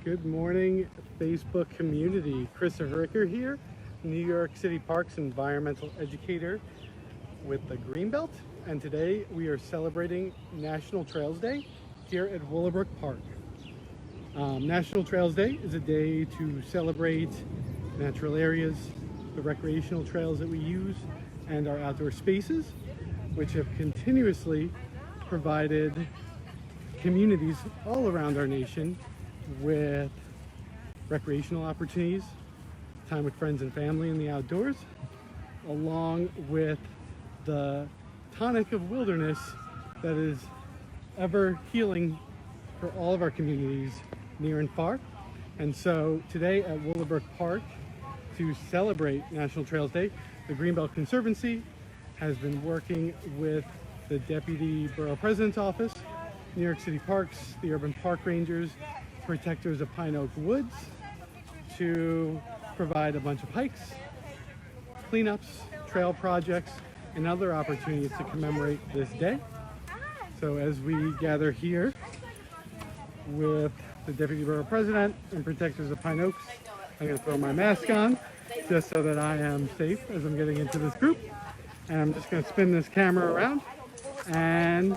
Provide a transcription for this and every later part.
Good morning, Facebook community. Christopher Ricker here, New York City Parks environmental educator with the Greenbelt, and today we are celebrating National Trails Day here at Willowbrook Park. National Trails Day is a day to celebrate natural areas, the recreational trails that we use, and our outdoor spaces, which have continuously provided communities all around our nation with recreational opportunities, time with friends and family in the outdoors, along with the tonic of wilderness that is ever healing for all of our communities near and far. And so today at Willowbrook Park, to celebrate National Trails Day, the Greenbelt Conservancy has been working with the Deputy Borough President's Office, New York City Parks, the Urban Park Rangers, Protectors of Pine Oak Woods, to provide a bunch of hikes, cleanups, trail projects, and other opportunities to commemorate this day. So as we gather here with the Deputy Borough President and Protectors of Pine Oaks, I'm going to throw my mask on just so that I am safe as I'm getting into this group. And I'm just going to spin this camera around, and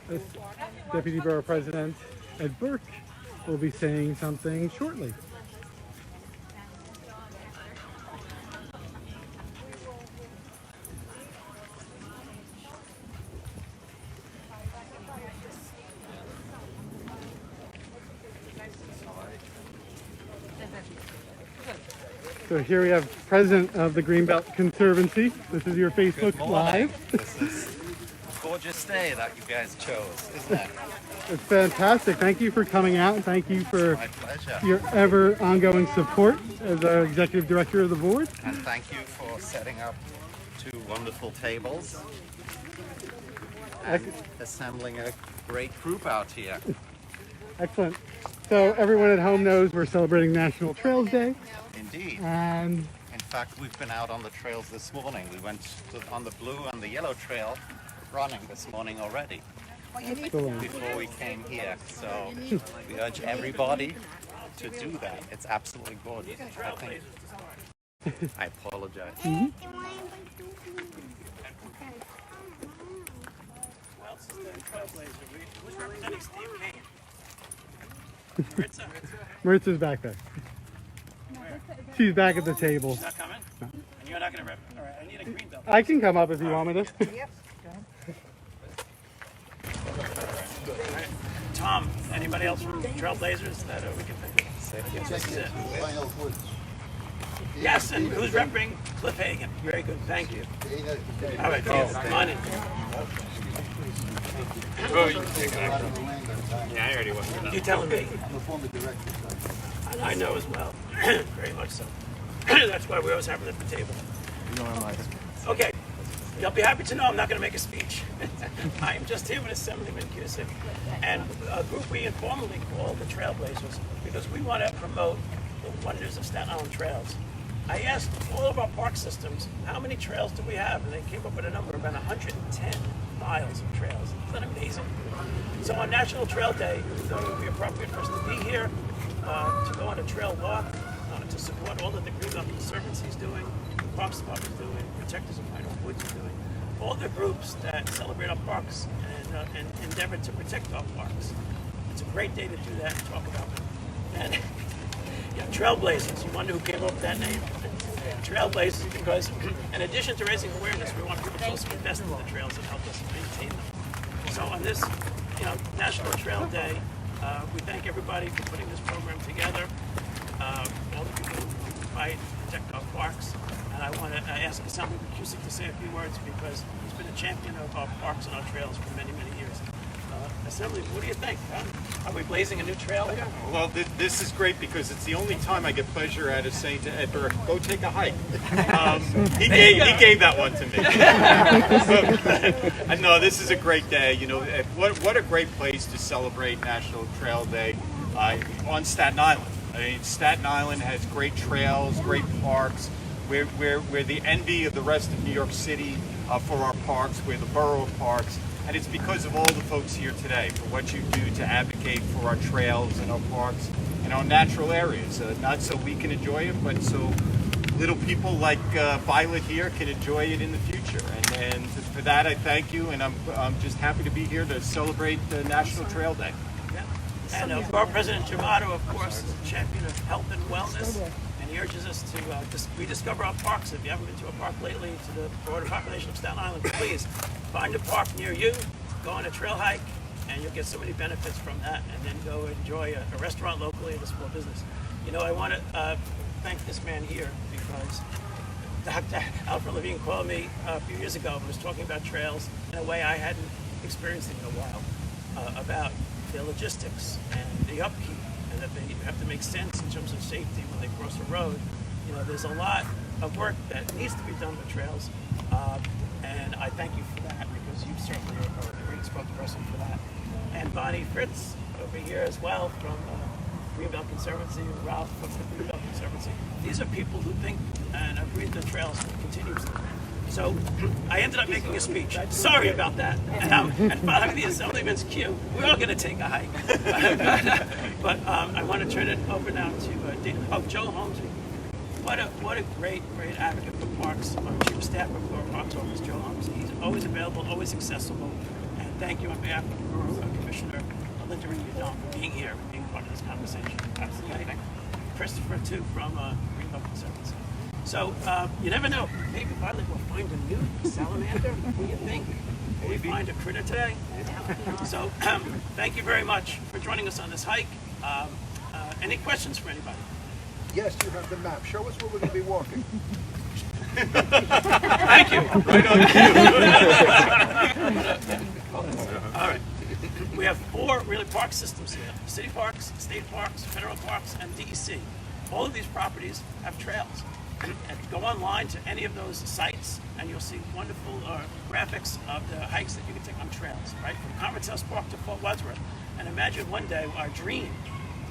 this Deputy Borough President Ed Burke will be saying something shortly. So here we have President of the Greenbelt Conservancy. This is your Facebook Live. This is a gorgeous day that you guys chose, isn't it? It's fantastic. Thank you for coming out, and thank you for My pleasure. your ever ongoing support as our Executive Director of the board. And thank you for setting up two wonderful tables and assembling a great group out here. Excellent. So everyone at home knows we're celebrating National Trails Day. Indeed. And In fact, we've been out on the trails this morning. We went on the blue and the yellow trail running this morning already excellent. before we came here. So we urge everybody to do that. It's absolutely gorgeous. I think. I apologize. Who's representing Steve King? Maritza's back there. She's back at the table. She's not coming? No. And you're not going to rep? All right, I need a green belt. I can come up if you want me to. Yep. Tom, anybody else from Trailblazers that we can pick? This is it. Yes, and who's repping Cliff Hagan? Very good, thank you. All right, come on in. Yeah, I already went through that. You telling me? I know as well. Very much so. That's why we always have it at the table. Okay. You'll be happy to know I'm not going to make a speech. I am just here with Assemblyman Cusick and a group we informally call the Trailblazers because we want to promote the wonders of Staten Island trails. I asked all of our park systems, how many trails do we have? And they came up with a number of about 110 miles of trails. Isn't that amazing? So on National Trail Day, we thought it would be appropriate for us to be here, to go on a trail walk, to support all that the Greenbelt Conservancy is doing, the Parks Department is doing, Protectors of Pine Oak Woods is doing, all the groups that celebrate our parks and endeavor to protect our parks. It's a great day to do that and talk about it. And yeah, Trailblazers, you wonder who came up with that name? Trailblazers because in addition to raising awareness, we want people to also invest in the trails and help us maintain them. So on this National Trail Day, we thank everybody for putting this program together, all the people who fight and protect our parks. And I want to ask Assemblyman Cusick to say a few words because he's been a champion of our parks and our trails for many, many years. Assemblyman, what do you think? Are we blazing a new trail here? Well, this is great because it's the only time I get pleasure out of saying to Ed Burke, go take a hike. He gave that one to me. No, this is a great day. You know, what a great place to celebrate National Trail Day on Staten Island. I mean, Staten Island has great trails, great parks. We're the envy of the rest of New York City for our parks. We're the borough of parks. And it's because of all the folks here today, for what you do to advocate for our trails and our parks and our natural areas. Not so we can enjoy it, but so little people like Violet here can enjoy it in the future. And for that, I thank you, and I'm just happy to be here to celebrate the National Trail Day. And Borough President Giamato, of course, is a champion of health and wellness, and he urges us to rediscover our parks. If you haven't been to a park lately, to the broader population of Staten Island, please find a park near you, go on a trail hike, and you'll get so many benefits from that, and then go enjoy a restaurant locally and a small business. You know, I want to thank this man here, because Dr. Alfred Levine called me a few years ago and was talking about trails in a way I hadn't experienced in a while, about their logistics and the upkeep, and that they have to make sense in terms of safety when they cross a road. You know, there's a lot of work that needs to be done with trails, and I thank you for that, because you certainly are a great spokesperson for that. And Bonnie Fritz over here as well from Greenbelt Conservancy, and Ralph from the Greenbelt Conservancy. These are people who think and agree the trails continuously. So I ended up making a speech. Sorry about that. And following the Assemblyman's cue, we're all going to take a hike. but I want to turn it over now to Joe Holmes. What a great advocate for parks. Our Chief of Staff of Borough Parks Office, Joe Holmes. He's always available, always accessible. And thank you on behalf of the Borough Commissioner Linda Udon for being here and being part of this conversation. Absolutely. Christopher, too, from Greenbelt Conservancy. So, you never know. Maybe Violet will find a new salamander. What do you think? Will we find a critter today? So, thank you very much for joining us on this hike. Any questions for anybody? Yes, you have the map. Show us where we're going to be walking. Thank you. Right on cue. All right. We have 4 really park systems here. City parks, state parks, federal parks, and DEC. All of these properties have trails. And go online to any of those sites, and you'll see wonderful graphics of the hikes that you can take on trails, right? From Conference House Park to Fort Wadsworth. And imagine one day our dream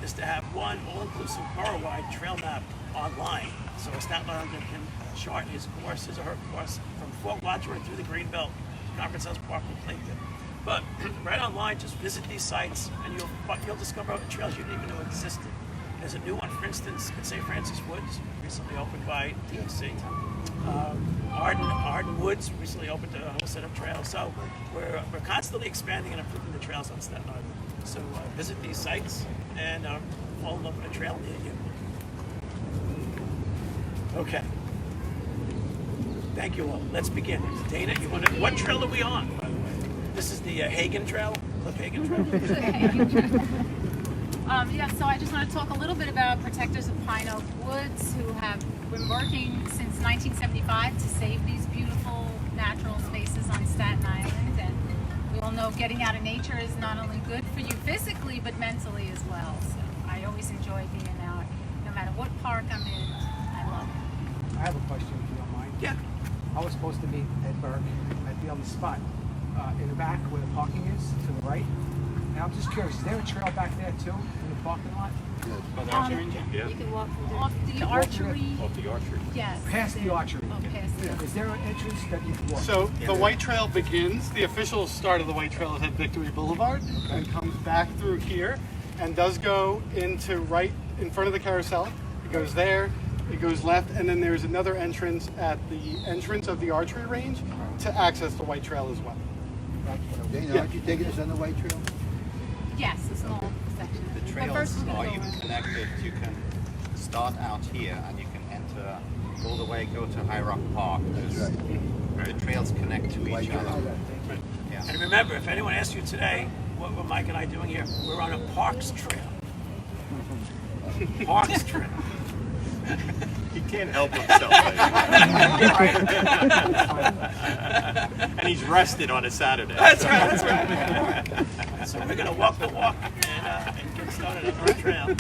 is to have one all-inclusive borough-wide trail map online. So a Staten Islander can chart his course, his or her course, from Fort Wadsworth through the Greenbelt to Conference House Park and Plainfield. But right online, just visit these sites, and you'll discover trails you didn't even know existed. There's a new one, for instance, at St. Francis Woods, recently opened by DEC. Arden Woods recently opened a whole set of trails. So we're constantly expanding and improving the trails on Staten Island. So visit these sites and fall in love with a trail near you. Okay. Thank you all. Let's begin. Dana, what trail are we on, by the way? This is the Hagen Trail. Cliff Hagen Trail. Yeah, so I just want to talk a little bit about Protectors of Pine Oak Woods, who have been working since 1975 to save these beautiful natural spaces on Staten Island. And we all know getting out of nature is not only good for you physically, but mentally as well. So I always enjoy being out. No matter what park I'm in, I love it. I have a question, if you don't mind. Yeah. I was supposed to meet Ed Burke. I'd be on the spot in the back where the parking is, to the right. And I'm just curious, is there a trail back there too, in the parking lot? Yeah. You can walk off the archery. Off the archery. Yes. Past the archery. Oh, past the archery. Is there an entrance that you can walk? So the White Trail begins, the official start of the White Trail is at Victory Boulevard, and comes back through here and does go into right in front of the carousel. It goes there, it goes left, and then there's another entrance at the entrance of the archery range to access the White Trail as well. Dana, aren't you taking us on the White Trail? Yes, a small section. The But trails first we're are gonna even go- connected. You can start out here and you can enter all the way, go to High Rock Park. The trails connect to each other. Yeah. And remember, if anyone asks you today, what were Mike and I doing here? We're on a Parks Trail. Parks Trail. He can't help himself. And he's rested on a Saturday. That's right. So we're going to walk the walk and get started on our trail. You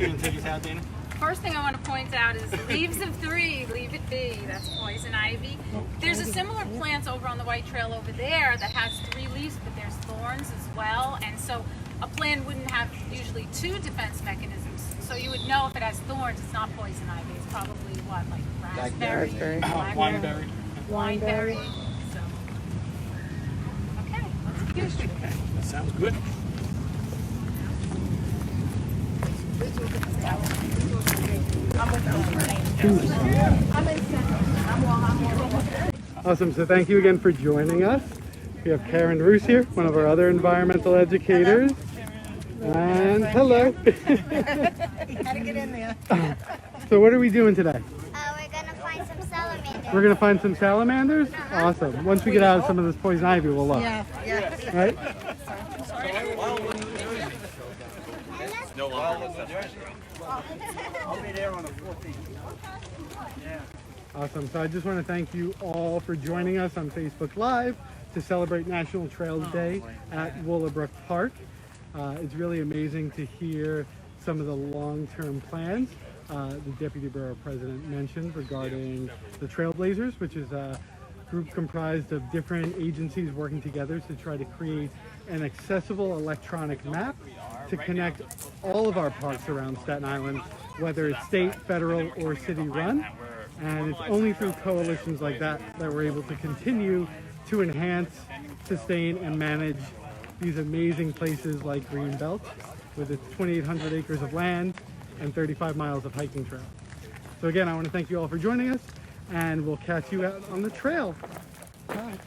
can take us out, Dana? First thing I want to point out is leaves of 3, leave it be. That's poison ivy. There's a similar plant over on the White Trail over there that has 3 leaves, but there's thorns as well. And so a plant wouldn't have usually 2 defense mechanisms. So you would know if it has thorns, it's not poison ivy. It's probably what, like raspberry, Wineberry. wineberry. So, okay, let's That sounds good. Awesome. So thank you again for joining us. We have Karen Roos here, one of our other environmental educators. And hello. How to get in there? So what are we doing today? We're gonna find some salamanders. We're gonna find some salamanders? Awesome. Once we get out of some of this poison ivy, we'll look. Yeah. Right? I'll be there on the 14th. Awesome. So I just want to thank you all for joining us on Facebook Live to celebrate National Trails Day at Willowbrook Park. It's really amazing to hear some of the long-term plans the Deputy Borough President mentioned regarding the Trailblazers, which is a group comprised of different agencies working together to try to create an accessible electronic map to connect all of our parks around Staten Island, whether it's state, federal, or city-run. And it's only through coalitions like that that we're able to continue to enhance, sustain, and manage these amazing places like Greenbelt with its 2,800 acres of land and 35 miles of hiking trail. So again, I want to thank you all for joining us, and we'll catch you out on the trail. Bye.